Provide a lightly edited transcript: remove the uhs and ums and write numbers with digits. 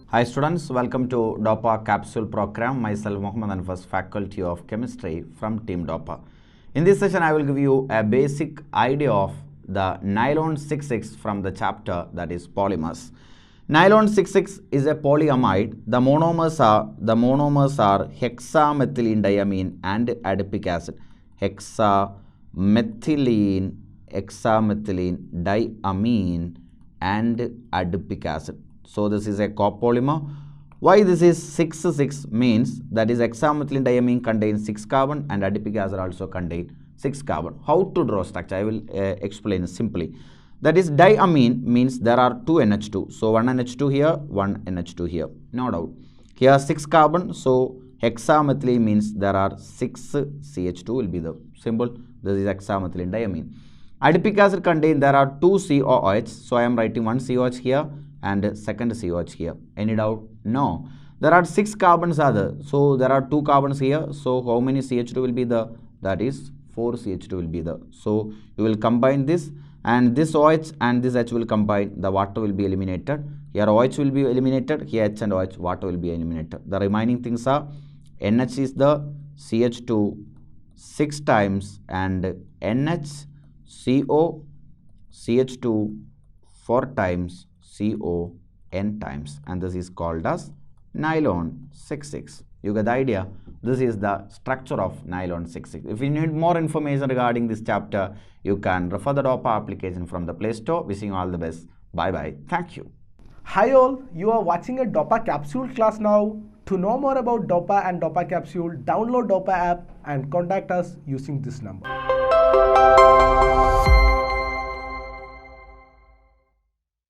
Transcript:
Hi students, welcome to DOPA Capsule program. Myself Mohammed Anfas, Faculty of Chemistry from Team DOPA. In this session, I will give you a basic idea of the nylon 6,6 from the chapter that is polymers. Nylon 6,6 is a polyamide. The monomers are hexamethylene and adipic acid. Hexamethylene diamine and adipic acid. So this is a copolymer. Why this is 6,6 means that is hexamethylene diamine contains 6 carbon and adipic acid also contain 6 carbon. How to draw structure? I will explain simply. That is diamine means there are 2 NH2. So 1 NH2 here, 1 NH2 here. No doubt. Here 6 carbon. So hexamethylene means there are 6 CH2 will be the symbol. This is hexamethylene diamine. Adipic acid contain there are 2 COOH. So I am writing 1 COH here and second COH here. Any doubt? No. There are 6 carbons are there. So there are 2 carbons here. So how many CH2 will be there? That is 4 CH2 will be there. So you will combine this and this OH and this H will combine. The water will be eliminated. Here OH will be eliminated. Here H and OH water will be eliminated. The remaining things are NH is the CH2 6 times and NH CO CH2 4 times CO n times, and this is called as nylon 6,6. You get the idea? This is the structure of nylon 6,6. If you need more information regarding this chapter, you can refer the DOPA application from the Play Store. Wishing you all the best. Bye bye. Thank you. Hi all, you are watching a DOPA Capsule class now. To know more about DOPA and DOPA Capsule, download DOPA app and contact us using this number.